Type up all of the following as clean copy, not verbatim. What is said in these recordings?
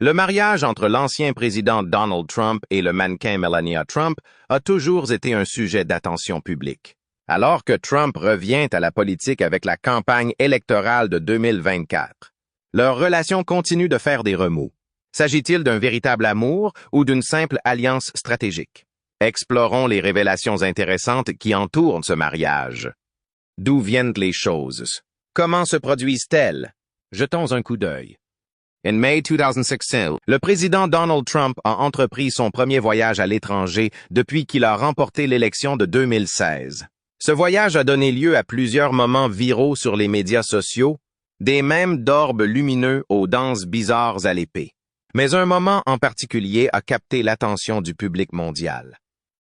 Le mariage entre l'ancien président Donald Trump et le mannequin Melania Trump a toujours été un sujet d'attention publique. Alors que Trump revient à la politique avec la campagne électorale de 2024, leur relation continue de faire des remous. S'agit-il d'un véritable amour ou d'une simple alliance stratégique? Explorons les révélations intéressantes qui entourent ce mariage. D'où viennent les choses? Comment se produisent-elles? Jetons un coup d'œil. En mai 2016, le président Donald Trump a entrepris son premier voyage à l'étranger depuis qu'il a remporté l'élection de 2016. Ce voyage a donné lieu à plusieurs moments viraux sur les médias sociaux, des mèmes d'orbes lumineux aux danses bizarres à l'épée. Mais un moment en particulier a capté l'attention du public mondial.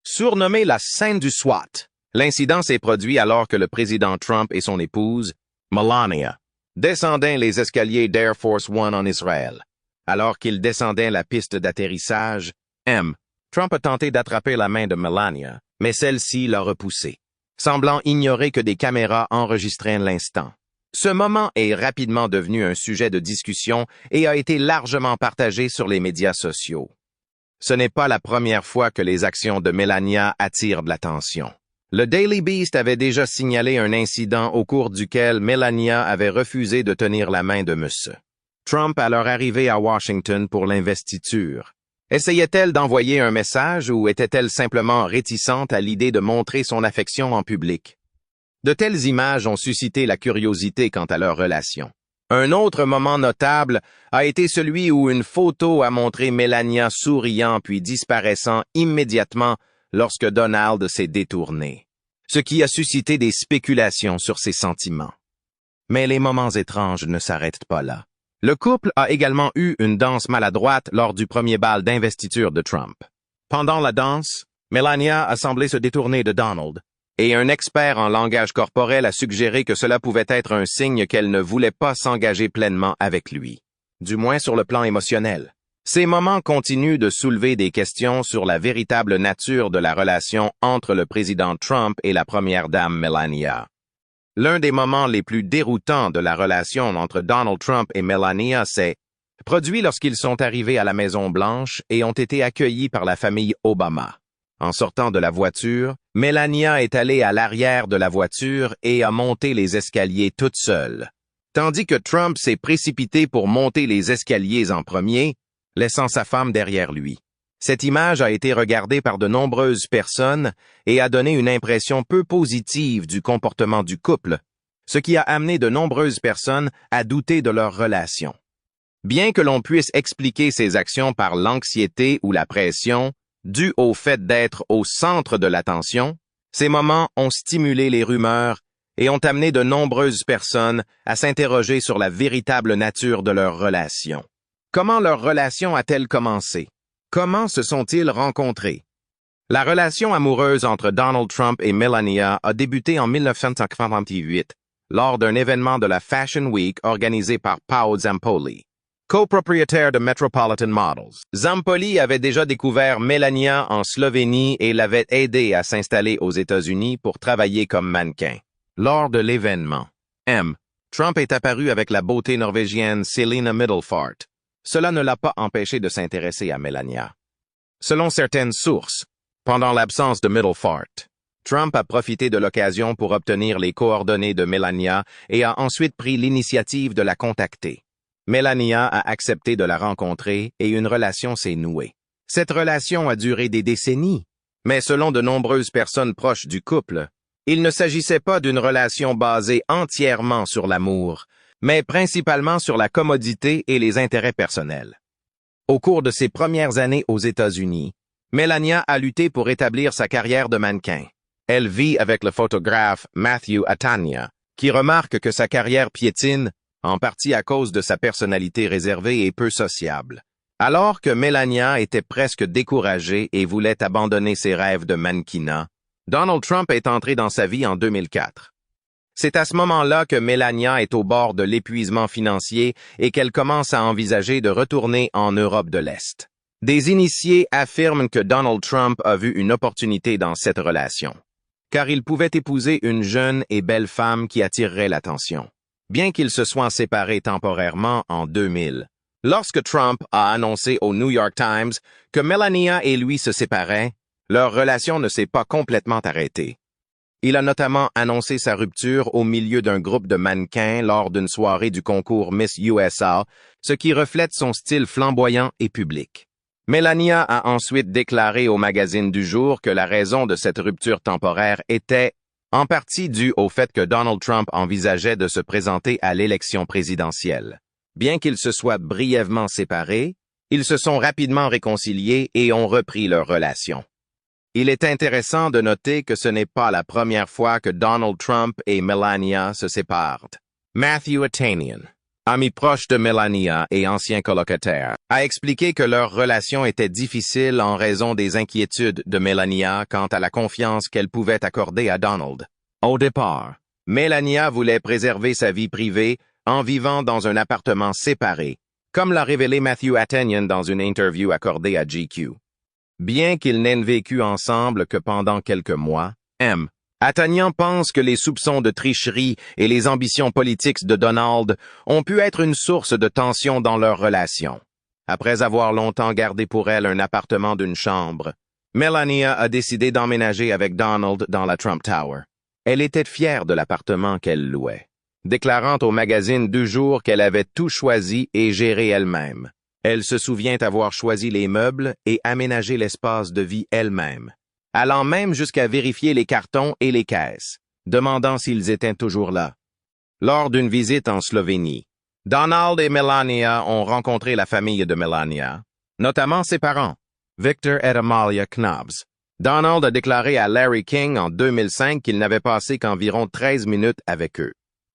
Surnommé la scène du SWAT, l'incident s'est produit alors que le président Trump et son épouse, Melania, descendaient les escaliers d'Air Force One en Israël. Alors qu'ils descendaient la piste d'atterrissage, Trump a tenté d'attraper la main de Melania, mais celle-ci l'a repoussé, semblant ignorer que des caméras enregistraient l'instant. Ce moment est rapidement devenu un sujet de discussion et a été largement partagé sur les médias sociaux. Ce n'est pas la première fois que les actions de Melania attirent de l'attention. Le Daily Beast avait déjà signalé un incident au cours duquel Melania avait refusé de tenir la main de M. Trump à leur arrivée à Washington pour l'investiture. Essayait-elle d'envoyer un message ou était-elle simplement réticente à l'idée de montrer son affection en public? De telles images ont suscité la curiosité quant à leur relation. Un autre moment notable a été celui où une photo a montré Melania souriant puis disparaissant immédiatement lorsque Donald s'est détourné, ce qui a suscité des spéculations sur ses sentiments. Mais les moments étranges ne s'arrêtent pas là. Le couple a également eu une danse maladroite lors du premier bal d'investiture de Trump. Pendant la danse, Melania a semblé se détourner de Donald, et un expert en langage corporel a suggéré que cela pouvait être un signe qu'elle ne voulait pas s'engager pleinement avec lui, du moins sur le plan émotionnel. Ces moments continuent de soulever des questions sur la véritable nature de la relation entre le président Trump et la première dame Melania. L'un des moments les plus déroutants de la relation entre Donald Trump et Melania s'est produit lorsqu'ils sont arrivés à la Maison-Blanche et ont été accueillis par la famille Obama. En sortant de la voiture, Melania est allée à l'arrière de la voiture et a monté les escaliers toute seule, tandis que Trump s'est précipité pour monter les escaliers en premier, laissant sa femme derrière lui. Cette image a été regardée par de nombreuses personnes et a donné une impression peu positive du comportement du couple, ce qui a amené de nombreuses personnes à douter de leur relation. Bien que l'on puisse expliquer ces actions par l'anxiété ou la pression, due au fait d'être au centre de l'attention, ces moments ont stimulé les rumeurs et ont amené de nombreuses personnes à s'interroger sur la véritable nature de leur relation. Comment leur relation a-t-elle commencé? Comment se sont-ils rencontrés? La relation amoureuse entre Donald Trump et Melania a débuté en 1998, lors d'un événement de la Fashion Week organisé par Paolo Zampolli, copropriétaire de Metropolitan Models. Zampolli avait déjà découvert Melania en Slovénie et l'avait aidé à s'installer aux États-Unis pour travailler comme mannequin. Lors de l'événement, Trump est apparu avec la beauté norvégienne Selina Middelfart. Cela ne l'a pas empêché de s'intéresser à Melania. Selon certaines sources, pendant l'absence de Middelfart, Trump a profité de l'occasion pour obtenir les coordonnées de Melania et a ensuite pris l'initiative de la contacter. Melania a accepté de la rencontrer et une relation s'est nouée. Cette relation a duré des décennies, mais selon de nombreuses personnes proches du couple, il ne s'agissait pas d'une relation basée entièrement sur l'amour, mais principalement sur la commodité et les intérêts personnels. Au cours de ses premières années aux États-Unis, Melania a lutté pour établir sa carrière de mannequin. Elle vit avec le photographe Matthew Atania, qui remarque que sa carrière piétine, en partie à cause de sa personnalité réservée et peu sociable. Alors que Melania était presque découragée et voulait abandonner ses rêves de mannequinat, Donald Trump est entré dans sa vie en 2004. C'est à ce moment-là que Melania est au bord de l'épuisement financier et qu'elle commence à envisager de retourner en Europe de l'Est. Des initiés affirment que Donald Trump a vu une opportunité dans cette relation, car il pouvait épouser une jeune et belle femme qui attirerait l'attention. Bien qu'ils se soient séparés temporairement en 2000, Lorsque Trump a annoncé au New York Times que Melania et lui se séparaient, leur relation ne s'est pas complètement arrêtée. Il a notamment annoncé sa rupture au milieu d'un groupe de mannequins lors d'une soirée du concours Miss USA, ce qui reflète son style flamboyant et public. Melania a ensuite déclaré au magazine du jour que la raison de cette rupture temporaire était en partie due au fait que Donald Trump envisageait de se présenter à l'élection présidentielle. Bien qu'ils se soient brièvement séparés, ils se sont rapidement réconciliés et ont repris leur relation. Il est intéressant de noter que ce n'est pas la première fois que Donald Trump et Melania se séparent. Matthew Atanian, ami proche de Melania et ancien colocataire, a expliqué que leur relation était difficile en raison des inquiétudes de Melania quant à la confiance qu'elle pouvait accorder à Donald. Au départ, Melania voulait préserver sa vie privée en vivant dans un appartement séparé, comme l'a révélé Matthew Atanian dans une interview accordée à GQ. Bien qu'ils n'aient vécu ensemble que pendant quelques mois, Atanian pense que les soupçons de tricherie et les ambitions politiques de Donald ont pu être une source de tension dans leur relation. Après avoir longtemps gardé pour elle un appartement d'une chambre, Melania a décidé d'emménager avec Donald dans la Trump Tower. Elle était fière de l'appartement qu'elle louait, déclarant au magazine du jour qu'elle avait tout choisi et géré elle-même. Elle se souvient avoir choisi les meubles et aménagé l'espace de vie elle-même, allant même jusqu'à vérifier les cartons et les caisses, demandant s'ils étaient toujours là. Lors d'une visite en Slovénie, Donald et Melania ont rencontré la famille de Melania, notamment ses parents, Victor et Amalia Knobs. Donald a déclaré à Larry King en 2005 qu'il n'avait passé qu'environ 13 minutes avec eux.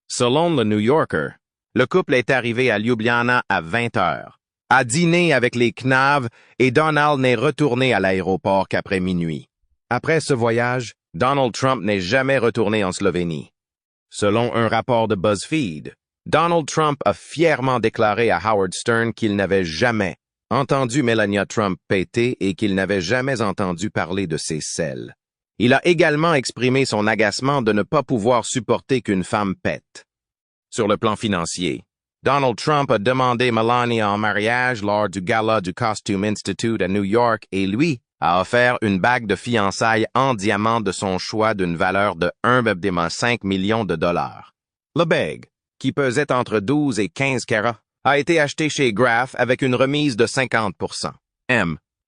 Selon le New Yorker, le couple est arrivé à Ljubljana à 20 heures, a dîné avec les Knobs et Donald n'est retourné à l'aéroport qu'après minuit. Après ce voyage, Donald Trump n'est jamais retourné en Slovénie. Selon un rapport de BuzzFeed, Donald Trump a fièrement déclaré à Howard Stern qu'il n'avait jamais entendu Melania Trump péter et qu'il n'avait jamais entendu parler de ses selles. Il a également exprimé son agacement de ne pas pouvoir supporter qu'une femme pète. Sur le plan financier, Donald Trump a demandé Melania en mariage lors du gala du Costume Institute à New York et lui a offert une bague de fiançailles en diamant de son choix d'une valeur de 1,5 million de dollars. Le bague, qui pesait entre 12 et 15 carats, a été acheté chez Graff avec une remise de 50%.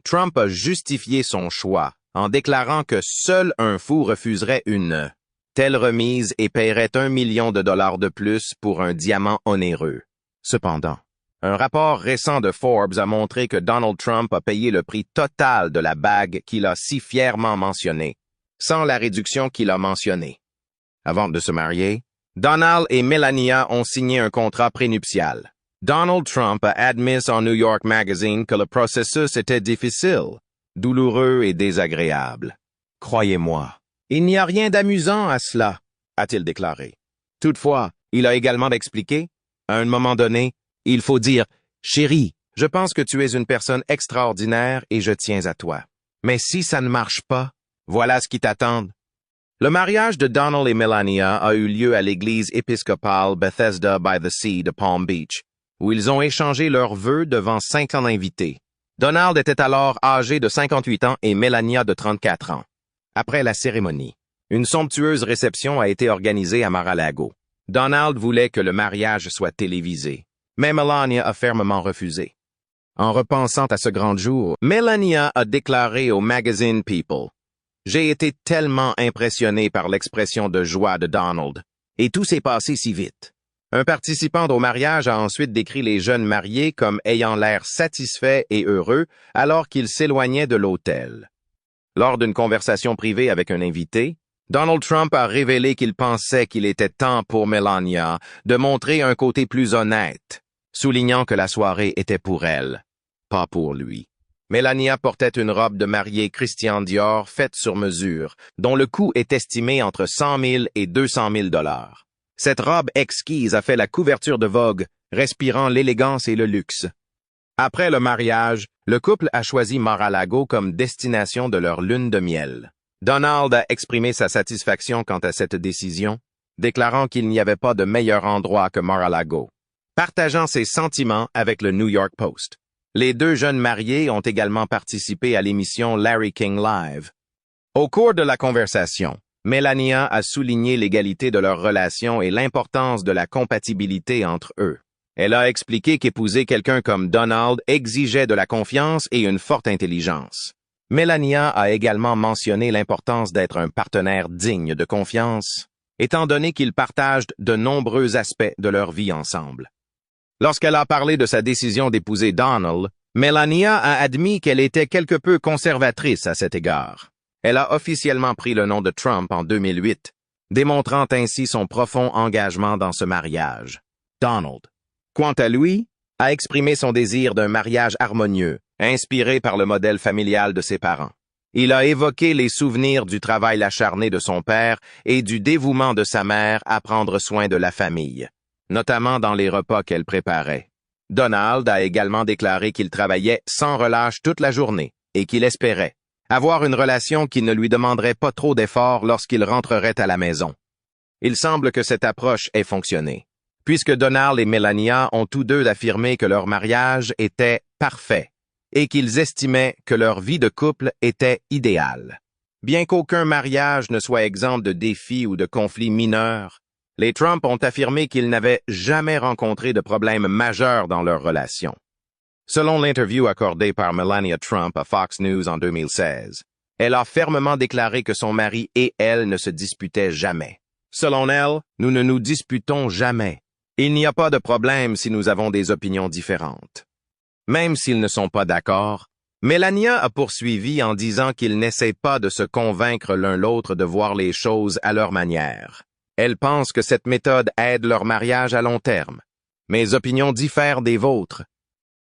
Trump a justifié son choix en déclarant que seul un fou refuserait une telle remise et paierait 1 million de dollars de plus pour un diamant onéreux. Cependant, un rapport récent de Forbes a montré que Donald Trump a payé le prix total de la bague qu'il a si fièrement mentionnée, sans la réduction qu'il a mentionnée. Avant de se marier, Donald et Melania ont signé un contrat prénuptial. Donald Trump a admis en New York Magazine que le processus était difficile, douloureux et désagréable. « Croyez-moi, il n'y a rien d'amusant à cela », a-t-il déclaré. Toutefois, il a également expliqué, à un moment donné, il faut dire « Chérie, je pense que tu es une personne extraordinaire et je tiens à toi. Mais si ça ne marche pas, voilà ce qui t'attend. » Le mariage de Donald et Melania a eu lieu à l'église épiscopale Bethesda by the Sea de Palm Beach, où ils ont échangé leurs vœux devant 50 invités. Donald était alors âgé de 58 ans et Melania de 34 ans. Après la cérémonie, une somptueuse réception a été organisée à Mar-a-Lago. Donald voulait que le mariage soit télévisé, mais Melania a fermement refusé. En repensant à ce grand jour, Melania a déclaré au magazine People: « J'ai été tellement impressionné par l'expression de joie de Donald, et tout s'est passé si vite. » Un participant au mariage a ensuite décrit les jeunes mariés comme ayant l'air satisfaits et heureux alors qu'ils s'éloignaient de l'hôtel. Lors d'une conversation privée avec un invité, Donald Trump a révélé qu'il pensait qu'il était temps pour Melania de montrer un côté plus honnête, soulignant que la soirée était pour elle, pas pour lui. Melania portait une robe de mariée Christian Dior faite sur mesure, dont le coût est estimé entre 100 000 et 200 000 dollars. Cette robe exquise a fait la couverture de Vogue, respirant l'élégance et le luxe. Après le mariage, le couple a choisi Mar-a-Lago comme destination de leur lune de miel. Donald a exprimé sa satisfaction quant à cette décision, déclarant qu'il n'y avait pas de meilleur endroit que Mar-a-Lago. partageant ses sentiments avec le New York Post. Les deux jeunes mariés ont également participé à l'émission Larry King Live. Au cours de la conversation, Melania a souligné l'égalité de leur relation et l'importance de la compatibilité entre eux. Elle a expliqué qu'épouser quelqu'un comme Donald exigeait de la confiance et une forte intelligence. Melania a également mentionné l'importance d'être un partenaire digne de confiance, étant donné qu'ils partagent de nombreux aspects de leur vie ensemble. Lorsqu'elle a parlé de sa décision d'épouser Donald, Melania a admis qu'elle était quelque peu conservatrice à cet égard. Elle a officiellement pris le nom de Trump en 2008, démontrant ainsi son profond engagement dans ce mariage. Donald, quant à lui, a exprimé son désir d'un mariage harmonieux, inspiré par le modèle familial de ses parents. Il a évoqué les souvenirs du travail acharné de son père et du dévouement de sa mère à prendre soin de la famille, notamment dans les repas qu'elle préparait. Donald a également déclaré qu'il travaillait sans relâche toute la journée et qu'il espérait avoir une relation qui ne lui demanderait pas trop d'efforts lorsqu'il rentrerait à la maison. Il semble que cette approche ait fonctionné, puisque Donald et Melania ont tous deux affirmé que leur mariage était parfait et qu'ils estimaient que leur vie de couple était idéale. Bien qu'aucun mariage ne soit exempt de défis ou de conflits mineurs, les Trump ont affirmé qu'ils n'avaient jamais rencontré de problèmes majeurs dans leur relation. Selon l'interview accordée par Melania Trump à Fox News en 2016, elle a fermement déclaré que son mari et elle ne se disputaient jamais. Selon elle, nous ne nous disputons jamais. Il n'y a pas de problème si nous avons des opinions différentes. Même s'ils ne sont pas d'accord, Melania a poursuivi en disant qu'ils n'essaient pas de se convaincre l'un l'autre de voir les choses à leur manière. Elle pense que cette méthode aide leur mariage à long terme. Mes opinions diffèrent des vôtres.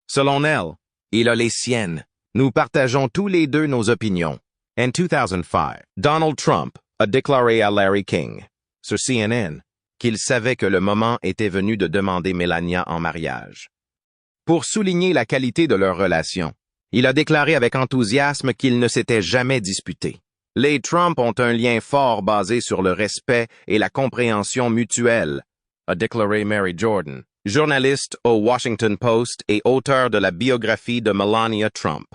Selon elle, il a les siennes. Nous partageons tous les deux nos opinions. En 2005, Donald Trump a déclaré à Larry King, sur CNN, qu'il savait que le moment était venu de demander Melania en mariage. Pour souligner la qualité de leur relation, il a déclaré avec enthousiasme qu'ils ne s'étaient jamais disputés. Les Trump ont un lien fort basé sur le respect et la compréhension mutuelle, a déclaré Mary Jordan, journaliste au Washington Post et auteur de la biographie de Melania Trump,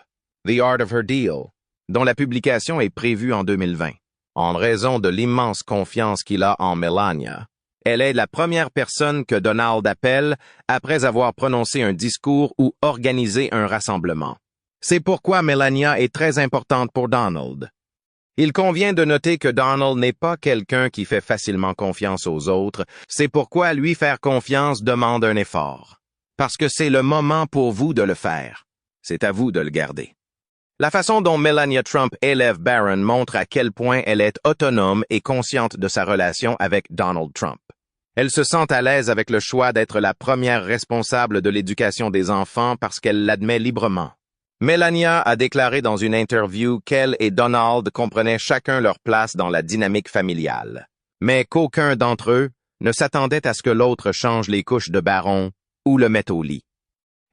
The Art of Her Deal, dont la publication est prévue en 2020. En raison de l'immense confiance qu'il a en Melania, elle est la première personne que Donald appelle après avoir prononcé un discours ou organisé un rassemblement. C'est pourquoi Melania est très importante pour Donald. Il convient de noter que Donald n'est pas quelqu'un qui fait facilement confiance aux autres, c'est pourquoi lui faire confiance demande un effort. Parce que c'est le moment pour vous de le faire. C'est à vous de le garder. La façon dont Melania Trump élève Barron montre à quel point elle est autonome et consciente de sa relation avec Donald Trump. Elle se sent à l'aise avec le choix d'être la première responsable de l'éducation des enfants parce qu'elle l'admet librement. Melania a déclaré dans une interview qu'elle et Donald comprenaient chacun leur place dans la dynamique familiale, mais qu'aucun d'entre eux ne s'attendait à ce que l'autre change les couches de Barron ou le mette au lit.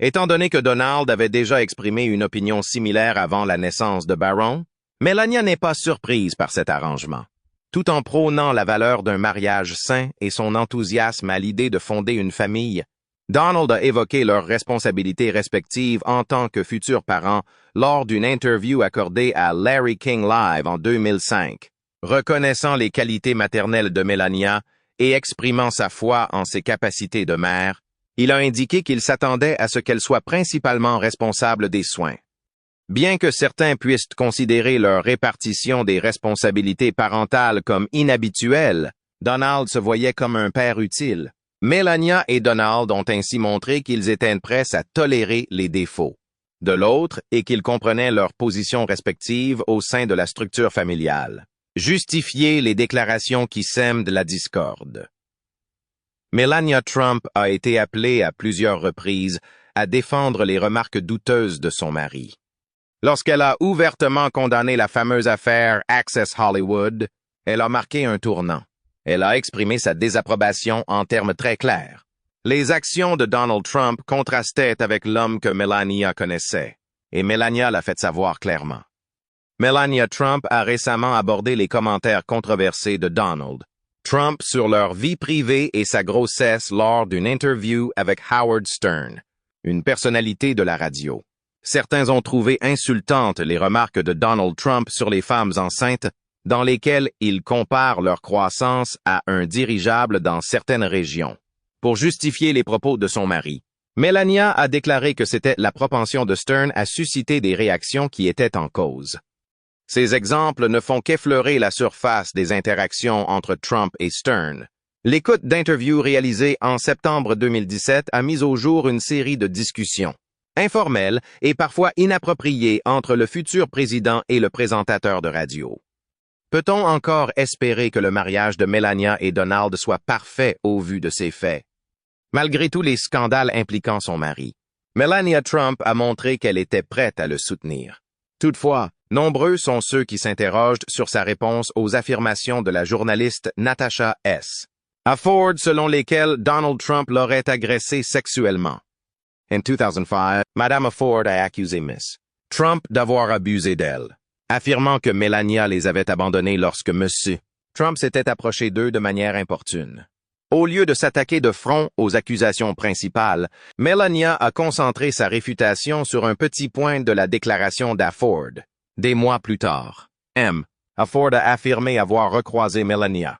Étant donné que Donald avait déjà exprimé une opinion similaire avant la naissance de Barron, Melania n'est pas surprise par cet arrangement. Tout en prônant la valeur d'un mariage sain et son enthousiasme à l'idée de fonder une famille, Donald a évoqué leurs responsabilités respectives en tant que futurs parents lors d'une interview accordée à Larry King Live en 2005, reconnaissant les qualités maternelles de Melania et exprimant sa foi en ses capacités de mère. Il a indiqué qu'il s'attendait à ce qu'elle soit principalement responsable des soins. Bien que certains puissent considérer leur répartition des responsabilités parentales comme inhabituelle, Donald se voyait comme un père utile. Melania et Donald ont ainsi montré qu'ils étaient prêts à tolérer les défauts de l'autre et qu'ils comprenaient leurs positions respectives au sein de la structure familiale. Justifier les déclarations qui sèment de la discorde. Melania Trump a été appelée à plusieurs reprises à défendre les remarques douteuses de son mari. Lorsqu'elle a ouvertement condamné la fameuse affaire Access Hollywood, elle a marqué un tournant. Elle a exprimé sa désapprobation en termes très clairs. Les actions de Donald Trump contrastaient avec l'homme que Melania connaissait, et Melania l'a fait savoir clairement. Melania Trump a récemment abordé les commentaires controversés de Donald Trump sur leur vie privée et sa grossesse lors d'une interview avec Howard Stern, une personnalité de la radio. Certains ont trouvé insultantes les remarques de Donald Trump sur les femmes enceintes, dans lesquelles il compare leur croissance à un dirigeable dans certaines régions. Pour justifier les propos de son mari, Melania a déclaré que c'était la propension de Stern à susciter des réactions qui étaient en cause. Ces exemples ne font qu'effleurer la surface des interactions entre Trump et Stern. L'écoute d'interviews réalisée en septembre 2017 a mis au jour une série de discussions informelles et parfois inappropriées entre le futur président et le présentateur de radio. Peut-on encore espérer que le mariage de Melania et Donald soit parfait au vu de ces faits? Malgré tous les scandales impliquant son mari, Melania Trump a montré qu'elle était prête à le soutenir. Toutefois, nombreux sont ceux qui s'interrogent sur sa réponse aux affirmations de la journaliste Natasha S. Ford selon lesquelles Donald Trump l'aurait agressée sexuellement. En 2005, Madame Ford a accusé Miss Trump d'avoir abusé d'elle, affirmant que Melania les avait abandonnés lorsque Monsieur Trump s'était approché d'eux de manière importune. Au lieu de s'attaquer de front aux accusations principales, Melania a concentré sa réfutation sur un petit point de la déclaration d'Ford. Des mois plus tard, Ford a affirmé avoir recroisé Melania.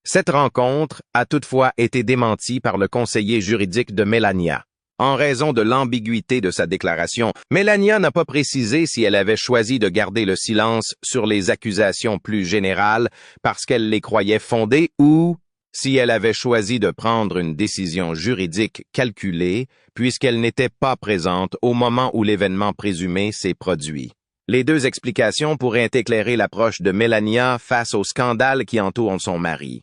Cette rencontre a toutefois été démentie par le conseiller juridique de Melania. En raison de l'ambiguïté de sa déclaration, Melania n'a pas précisé si elle avait choisi de garder le silence sur les accusations plus générales parce qu'elle les croyait fondées ou si elle avait choisi de prendre une décision juridique calculée puisqu'elle n'était pas présente au moment où l'événement présumé s'est produit. Les deux explications pourraient éclairer l'approche de Melania face au scandale qui entoure son mari.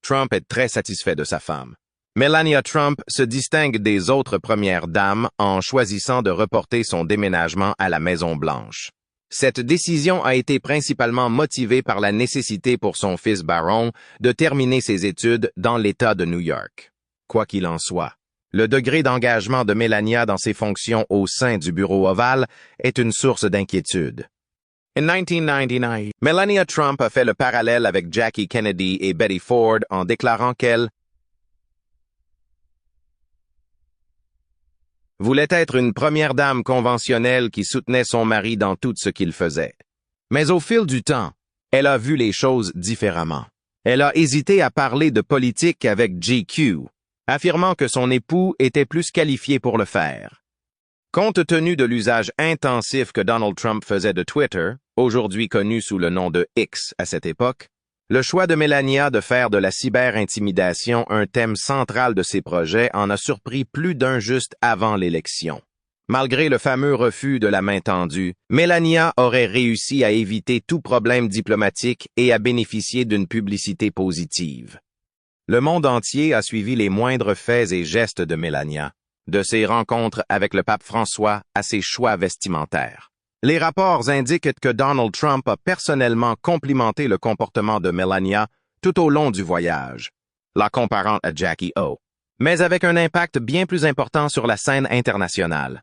Trump est très satisfait de sa femme. Melania Trump se distingue des autres premières dames en choisissant de reporter son déménagement à la Maison-Blanche. Cette décision a été principalement motivée par la nécessité pour son fils Barron de terminer ses études dans l'État de New York. Quoi qu'il en soit, le degré d'engagement de Melania dans ses fonctions au sein du bureau ovale est une source d'inquiétude. En 1999, Melania Trump a fait le parallèle avec Jackie Kennedy et Betty Ford en déclarant qu'elle voulait être une première dame conventionnelle qui soutenait son mari dans tout ce qu'il faisait. Mais au fil du temps, elle a vu les choses différemment. Elle a hésité à parler de politique avec GQ, affirmant que son époux était plus qualifié pour le faire. Compte tenu de l'usage intensif que Donald Trump faisait de Twitter, aujourd'hui connu sous le nom de X à cette époque, le choix de Melania de faire de la cyber-intimidation un thème central de ses projets en a surpris plus d'un juste avant l'élection. Malgré le fameux refus de la main tendue, Melania aurait réussi à éviter tout problème diplomatique et à bénéficier d'une publicité positive. Le monde entier a suivi les moindres faits et gestes de Melania, de ses rencontres avec le pape François à ses choix vestimentaires. Les rapports indiquent que Donald Trump a personnellement complimenté le comportement de Melania tout au long du voyage, la comparant à Jackie O, mais avec un impact bien plus important sur la scène internationale.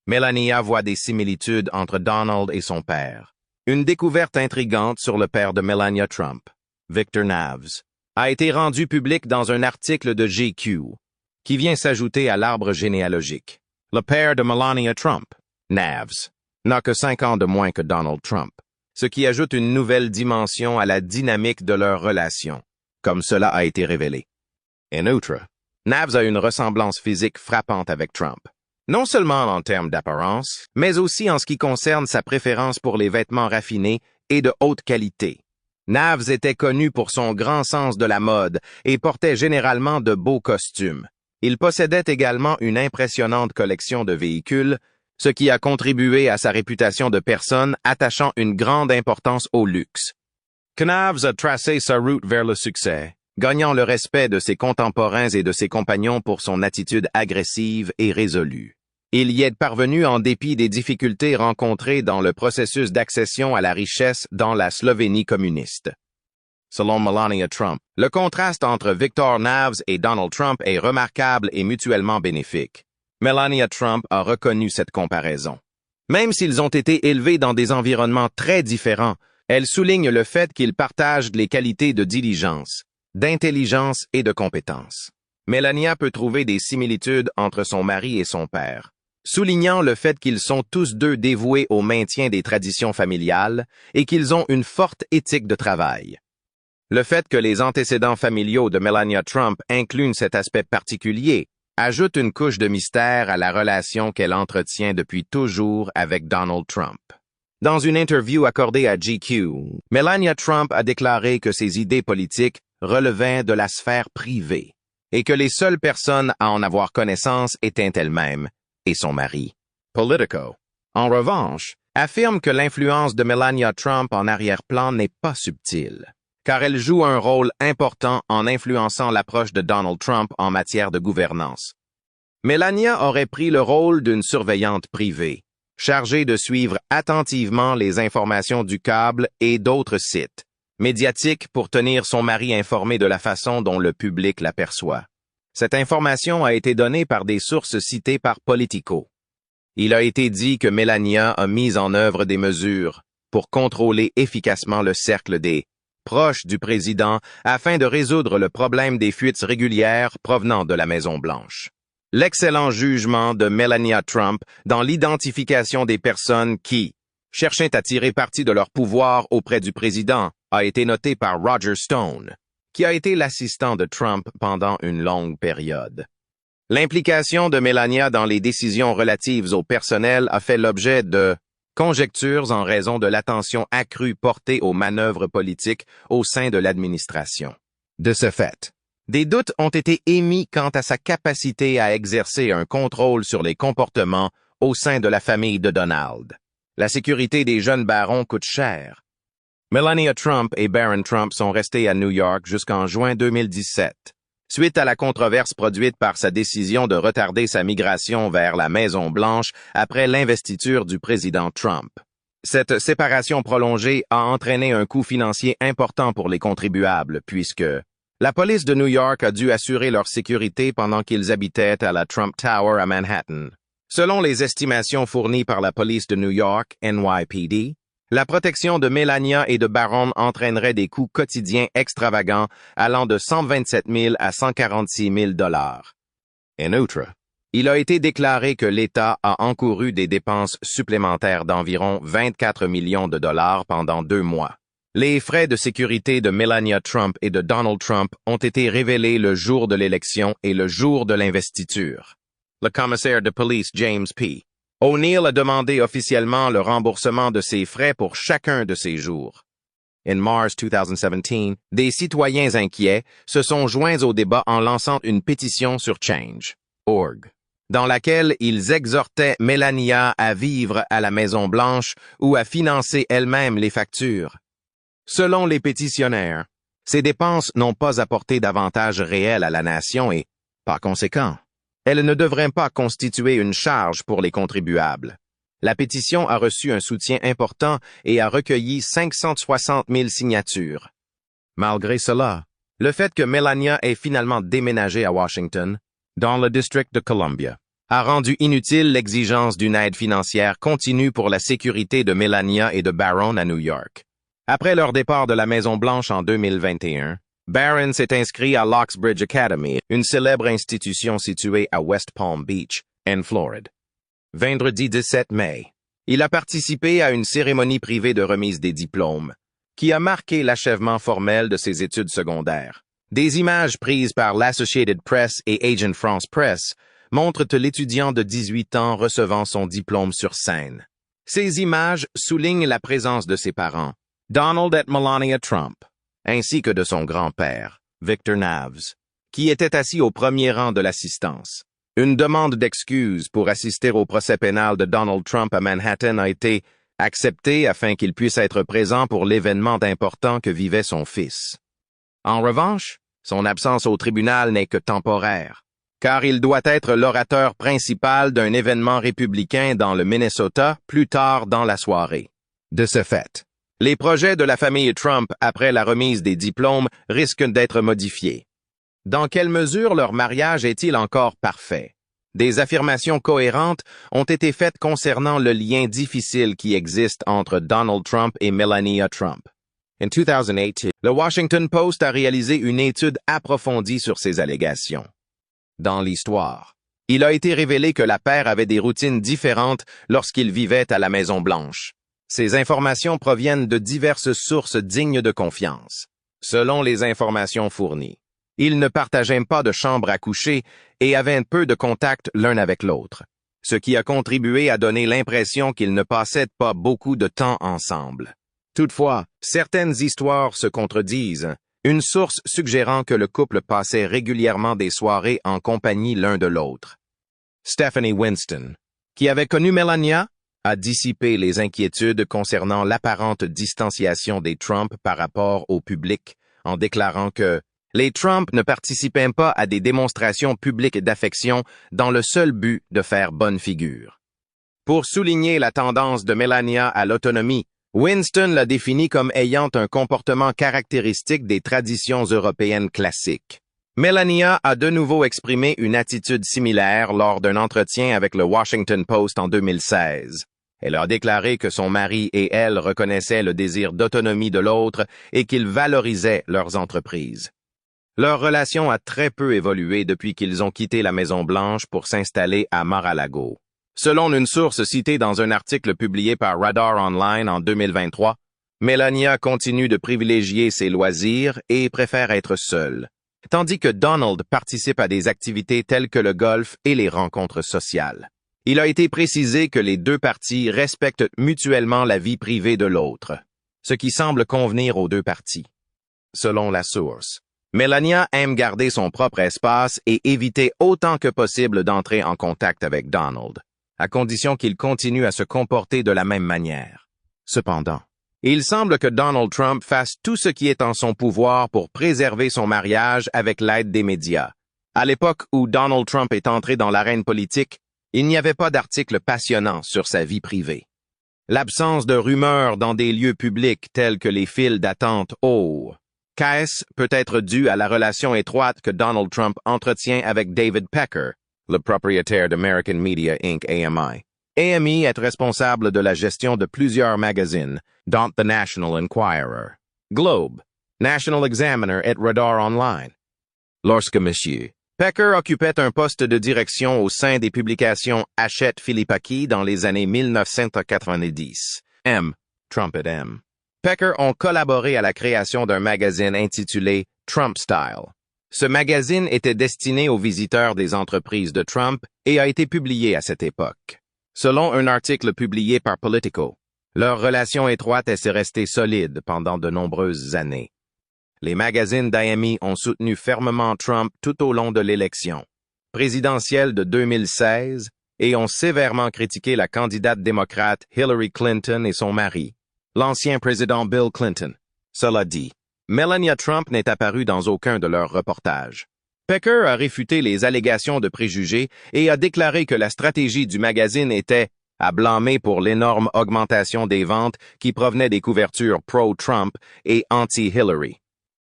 Melania voit des similitudes entre Donald et son père. Une découverte intrigante sur le père de Melania Trump, Victor Naves, a été rendue publique dans un article de GQ, qui vient s'ajouter à l'arbre généalogique. Le père de Melania Trump, Naves, n'a que 5 ans de moins que Donald Trump, ce qui ajoute une nouvelle dimension à la dynamique de leur relation, comme cela a été révélé. En outre, Naves a une ressemblance physique frappante avec Trump, non seulement en termes d'apparence, mais aussi en ce qui concerne sa préférence pour les vêtements raffinés et de haute qualité. Naves était connu pour son grand sens de la mode et portait généralement de beaux costumes. Il possédait également une impressionnante collection de véhicules, ce qui a contribué à sa réputation de personne attachant une grande importance au luxe. Naves a tracé sa route vers le succès, gagnant le respect de ses contemporains et de ses compagnons pour son attitude agressive et résolue. Il y est parvenu en dépit des difficultés rencontrées dans le processus d'accession à la richesse dans la Slovénie communiste. Selon Melania Trump, le contraste entre Victor Naves et Donald Trump est remarquable et mutuellement bénéfique. Melania Trump a reconnu cette comparaison. Même s'ils ont été élevés dans des environnements très différents, elle souligne le fait qu'ils partagent les qualités de diligence, d'intelligence et de compétence. Melania peut trouver des similitudes entre son mari et son père, soulignant le fait qu'ils sont tous deux dévoués au maintien des traditions familiales et qu'ils ont une forte éthique de travail. Le fait que les antécédents familiaux de Melania Trump incluent cet aspect particulier ajoute une couche de mystère à la relation qu'elle entretient depuis toujours avec Donald Trump. Dans une interview accordée à GQ, Melania Trump a déclaré que ses idées politiques relevaient de la sphère privée et que les seules personnes à en avoir connaissance étaient elle-même et son mari. Politico, en revanche, affirme que l'influence de Melania Trump en arrière-plan n'est pas subtile, car elle joue un rôle important en influençant l'approche de Donald Trump en matière de gouvernance. Melania aurait pris le rôle d'une surveillante privée, chargée de suivre attentivement les informations du câble et d'autres sites médiatiques pour tenir son mari informé de la façon dont le public l'aperçoit. Cette information a été donnée par des sources citées par Politico. Il a été dit que Melania a mis en œuvre des mesures pour contrôler efficacement le cercle des proches du président afin de résoudre le problème des fuites régulières provenant de la Maison-Blanche. L'excellent jugement de Melania Trump dans l'identification des personnes qui cherchaient à tirer parti de leur pouvoir auprès du président a été noté par Roger Stone, qui a été l'assistant de Trump pendant une longue période. L'implication de Melania dans les décisions relatives au personnel a fait l'objet de conjectures en raison de l'attention accrue portée aux manœuvres politiques au sein de l'administration. De ce fait, des doutes ont été émis quant à sa capacité à exercer un contrôle sur les comportements au sein de la famille de Donald. La sécurité des jeunes barons coûte cher. Melania Trump et Barron Trump sont restés à New York jusqu'en juin 2017, suite à la controverse produite par sa décision de retarder sa migration vers la Maison-Blanche après l'investiture du président Trump. Cette séparation prolongée a entraîné un coût financier important pour les contribuables, puisque la police de New York a dû assurer leur sécurité pendant qu'ils habitaient à la Trump Tower à Manhattan. Selon les estimations fournies par la police de New York, NYPD, la protection de Melania et de Barron entraînerait des coûts quotidiens extravagants allant de 127 000 à 146 000 $. En outre, il a été déclaré que l'État a encouru des dépenses supplémentaires d'environ 24 millions de dollars pendant 2 mois. Les frais de sécurité de Melania Trump et de Donald Trump ont été révélés le jour de l'élection et le jour de l'investiture. Le commissaire de police James P. O'Neill a demandé officiellement le remboursement de ses frais pour chacun de ces jours. En mars 2017, des citoyens inquiets se sont joints au débat en lançant une pétition sur Change.org, dans laquelle ils exhortaient Melania à vivre à la Maison-Blanche ou à financer elle-même les factures. Selon les pétitionnaires, ces dépenses n'ont pas apporté d'avantage réel à la nation et, par conséquent, elles ne devraient pas constituer une charge pour les contribuables. La pétition a reçu un soutien important et a recueilli 560 000 signatures. Malgré cela, le fait que Melania ait finalement déménagé à Washington, dans le District de Columbia, a rendu inutile l'exigence d'une aide financière continue pour la sécurité de Melania et de Barron à New York. Après leur départ de la Maison-Blanche en 2021, Barron s'est inscrit à Loxbridge Academy, une célèbre institution située à West Palm Beach, en Floride. Vendredi 17 mai, il a participé à une cérémonie privée de remise des diplômes, qui a marqué l'achèvement formel de ses études secondaires. Des images prises par l'Associated Press et Agent France Press montrent l'étudiant de 18 ans recevant son diplôme sur scène. Ces images soulignent la présence de ses parents, Donald et Melania Trump, ainsi que de son grand-père, Victor Naves, qui était assis au premier rang de l'assistance. Une demande d'excuses pour assister au procès pénal de Donald Trump à Manhattan a été acceptée afin qu'il puisse être présent pour l'événement important que vivait son fils. En revanche, son absence au tribunal n'est que temporaire, car il doit être l'orateur principal d'un événement républicain dans le Minnesota plus tard dans la soirée. De ce fait, les projets de la famille Trump après la remise des diplômes risquent d'être modifiés. Dans quelle mesure leur mariage est-il encore parfait? Des affirmations cohérentes ont été faites concernant le lien difficile qui existe entre Donald Trump et Melania Trump. En 2008, le Washington Post a réalisé une étude approfondie sur ces allégations. Dans l'histoire, il a été révélé que la paire avait des routines différentes lorsqu'ils vivaient à la Maison-Blanche. Ces informations proviennent de diverses sources dignes de confiance. Selon les informations fournies, ils ne partageaient pas de chambre à coucher et avaient peu de contact l'un avec l'autre, ce qui a contribué à donner l'impression qu'ils ne passaient pas beaucoup de temps ensemble. Toutefois, certaines histoires se contredisent, une source suggérant que le couple passait régulièrement des soirées en compagnie l'un de l'autre. Stephanie Winston, qui avait connu Melania, a dissipé les inquiétudes concernant l'apparente distanciation des Trump par rapport au public en déclarant que les Trump ne participaient pas à des démonstrations publiques d'affection dans le seul but de faire bonne figure. Pour souligner la tendance de Melania à l'autonomie, Winston l'a définie comme ayant un comportement caractéristique des traditions européennes classiques. Melania a de nouveau exprimé une attitude similaire lors d'un entretien avec le Washington Post en 2016. Elle a déclaré que son mari et elle reconnaissaient le désir d'autonomie de l'autre et qu'ils valorisaient leurs entreprises. Leur relation a très peu évolué depuis qu'ils ont quitté la Maison-Blanche pour s'installer à Mar-a-Lago. Selon une source citée dans un article publié par Radar Online en 2023, Melania continue de privilégier ses loisirs et préfère être seule, tandis que Donald participe à des activités telles que le golf et les rencontres sociales. Il a été précisé que les deux parties respectent mutuellement la vie privée de l'autre, ce qui semble convenir aux deux parties. Selon la source, Melania aime garder son propre espace et éviter autant que possible d'entrer en contact avec Donald, à condition qu'il continue à se comporter de la même manière. Cependant, il semble que Donald Trump fasse tout ce qui est en son pouvoir pour préserver son mariage avec l'aide des médias. À l'époque où Donald Trump est entré dans l'arène politique, il n'y avait pas d'articles passionnants sur sa vie privée. L'absence de rumeurs dans des lieux publics tels que les files d'attente Qu'est-ce peut être dû à la relation étroite que Donald Trump entretient avec David Pecker, le propriétaire d'American Media Inc. AMI. AMI est responsable de la gestion de plusieurs magazines, dont The National Enquirer, Globe, National Examiner et Radar Online. Lorsque M. Pecker occupait un poste de direction au sein des publications Hachette Filipaki dans les années 1990, Trump et M. Pecker ont collaboré à la création d'un magazine intitulé Trump Style. Ce magazine était destiné aux visiteurs des entreprises de Trump et a été publié à cette époque. Selon un article publié par Politico, leur relation étroite est restée solide pendant de nombreuses années. Les magazines d'AMI ont soutenu fermement Trump tout au long de l'élection présidentielle de 2016 et ont sévèrement critiqué la candidate démocrate Hillary Clinton et son mari, l'ancien président Bill Clinton. Cela dit, Melania Trump n'est apparue dans aucun de leurs reportages. Pecker a réfuté les allégations de préjugés et a déclaré que la stratégie du magazine était à blâmer pour l'énorme augmentation des ventes qui provenaient des couvertures pro-Trump et anti-Hillary.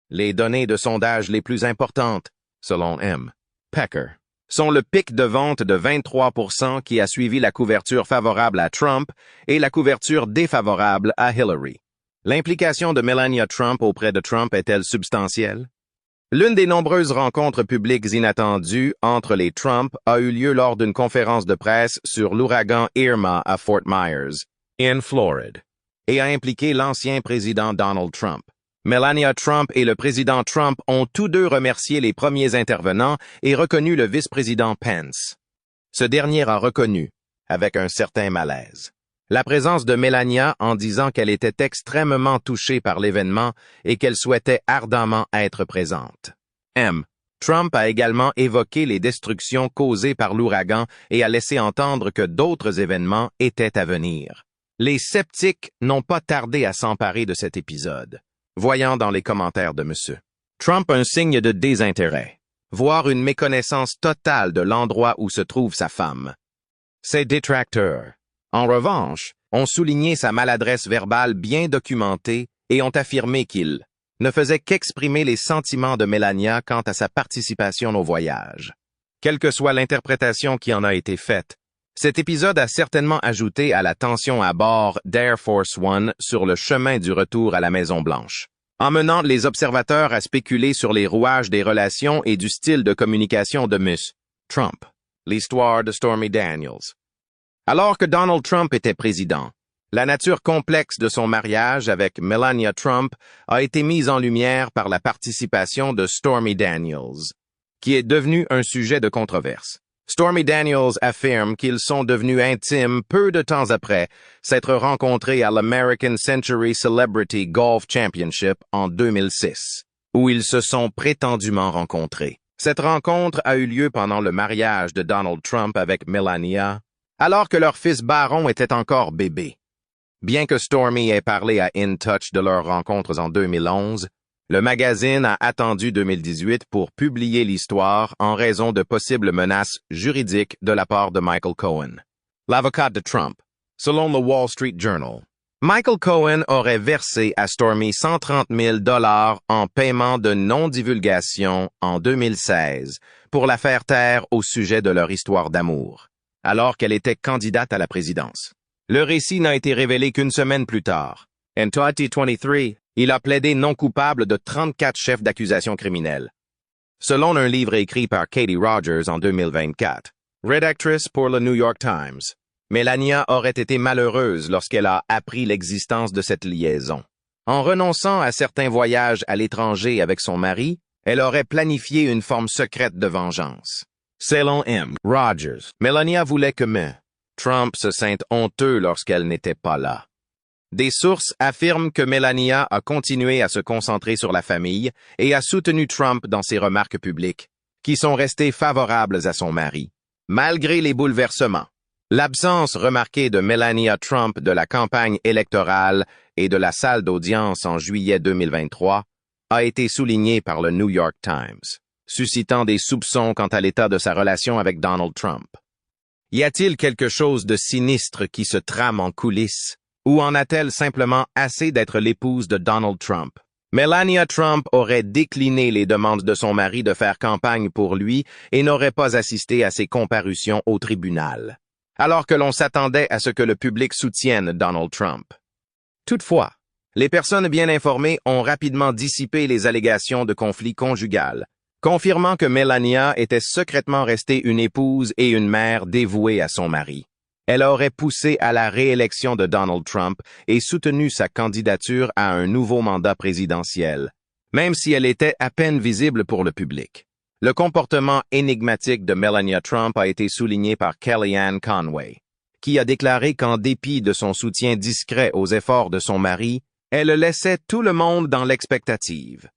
Les données de sondage les plus importantes, selon Pecker, sont le pic de vente de 23% qui a suivi la couverture favorable à Trump et la couverture défavorable à Hillary. L'implication de Melania Trump auprès de Trump est-elle substantielle? L'une des nombreuses rencontres publiques inattendues entre les Trump a eu lieu lors d'une conférence de presse sur l'ouragan Irma à Fort Myers, en Floride, et a impliqué l'ancien président Donald Trump. Melania Trump et le président Trump ont tous deux remercié les premiers intervenants et reconnu le vice-président Pence. Ce dernier a reconnu, avec un certain malaise, la présence de Melania en disant qu'elle était extrêmement touchée par l'événement et qu'elle souhaitait ardemment être présente. Trump a également évoqué les destructions causées par l'ouragan et a laissé entendre que d'autres événements étaient à venir. Les sceptiques n'ont pas tardé à s'emparer de cet épisode, voyant dans les commentaires de M. Trump un signe de désintérêt, voire une méconnaissance totale de l'endroit où se trouve sa femme. Ses détracteurs, en revanche, ont souligné sa maladresse verbale bien documentée et ont affirmé qu'il ne faisait qu'exprimer les sentiments de Melania quant à sa participation au voyage. Quelle que soit l'interprétation qui en a été faite, Cet épisode a certainement ajouté à la tension à bord d'Air Force One sur le chemin du retour à la Maison-Blanche, emmenant les observateurs à spéculer sur les rouages des relations et du style de communication de M. Trump. L'histoire de Stormy Daniels. Alors que Donald Trump était président, la nature complexe de son mariage avec Melania Trump a été mise en lumière par la participation de Stormy Daniels, qui est devenue un sujet de controverse. Stormy Daniels affirme qu'ils sont devenus intimes peu de temps après s'être rencontrés à l'American Century Celebrity Golf Championship en 2006, où ils se sont prétendument rencontrés. Cette rencontre a eu lieu pendant le mariage de Donald Trump avec Melania, alors que leur fils Baron était encore bébé. Bien que Stormy ait parlé à In Touch de leurs rencontres en 2011, le magazine a attendu 2018 pour publier l'histoire en raison de possibles menaces juridiques de la part de Michael Cohen, l'avocat de Trump. Selon le Wall Street Journal, Michael Cohen aurait versé à Stormy 130 000 $ en paiement de non-divulgation en 2016 pour la faire taire au sujet de leur histoire d'amour, alors qu'elle était candidate à la présidence. Le récit n'a été révélé qu'une semaine plus tard. En 2023, il a plaidé non coupable de 34 chefs d'accusation criminels. Selon un livre écrit par Katie Rogers en 2024, rédactrice pour le New York Times, Melania aurait été malheureuse lorsqu'elle a appris l'existence de cette liaison. En renonçant à certains voyages à l'étranger avec son mari, elle aurait planifié une forme secrète de vengeance. Selon M. Rogers, Melania voulait que M. Trump se sente honteux lorsqu'elle n'était pas là. Des sources affirment que Melania a continué à se concentrer sur la famille et a soutenu Trump dans ses remarques publiques, qui sont restées favorables à son mari, malgré les bouleversements. L'absence remarquée de Melania Trump de la campagne électorale et de la salle d'audience en juillet 2023 a été soulignée par le New York Times, suscitant des soupçons quant à l'état de sa relation avec Donald Trump. Y a-t-il quelque chose de sinistre qui se trame en coulisses, ou en a-t-elle simplement assez d'être l'épouse de Donald Trump? Melania Trump aurait décliné les demandes de son mari de faire campagne pour lui et n'aurait pas assisté à ses comparutions au tribunal, alors que l'on s'attendait à ce que le public soutienne Donald Trump. Toutefois, les personnes bien informées ont rapidement dissipé les allégations de conflit conjugal, confirmant que Melania était secrètement restée une épouse et une mère dévouée à son mari. Elle aurait poussé à la réélection de Donald Trump et soutenu sa candidature à un nouveau mandat présidentiel, même si elle était à peine visible pour le public. Le comportement énigmatique de Melania Trump a été souligné par Kellyanne Conway, qui a déclaré qu'en dépit de son soutien discret aux efforts de son mari, elle laissait tout le monde dans l'expectative.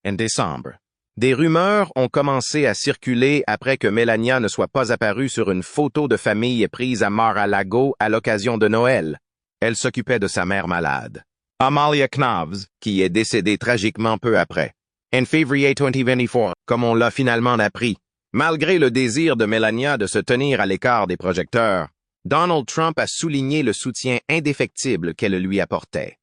En décembre, des rumeurs ont commencé à circuler après que Melania ne soit pas apparue sur une photo de famille prise à Mar-a-Lago à l'occasion de Noël. Elle s'occupait de sa mère malade, Amalia Knavs, qui est décédée tragiquement peu après. En février 2024, comme on l'a finalement appris, malgré le désir de Melania de se tenir à l'écart des projecteurs, Donald Trump a souligné le soutien indéfectible qu'elle lui apportait.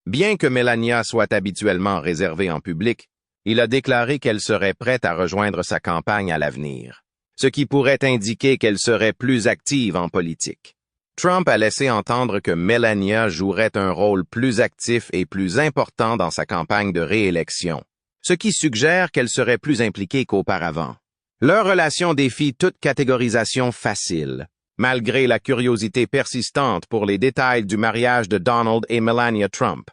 Bien que Melania soit habituellement réservée en public, il a déclaré qu'elle serait prête à rejoindre sa campagne à l'avenir, ce qui pourrait indiquer qu'elle serait plus active en politique. Trump a laissé entendre que Melania jouerait un rôle plus actif et plus important dans sa campagne de réélection, ce qui suggère qu'elle serait plus impliquée qu'auparavant. Leur relation défie toute catégorisation facile, malgré la curiosité persistante pour les détails du mariage de Donald et Melania Trump.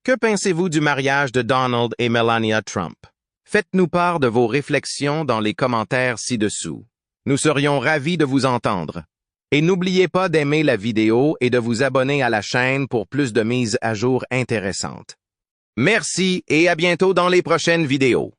Que pensez-vous du mariage de Donald et Melania Trump? Faites-nous part de vos réflexions dans les commentaires ci-dessous. Nous serions ravis de vous entendre. Et n'oubliez pas d'aimer la vidéo et de vous abonner à la chaîne pour plus de mises à jour intéressantes. Merci et à bientôt dans les prochaines vidéos.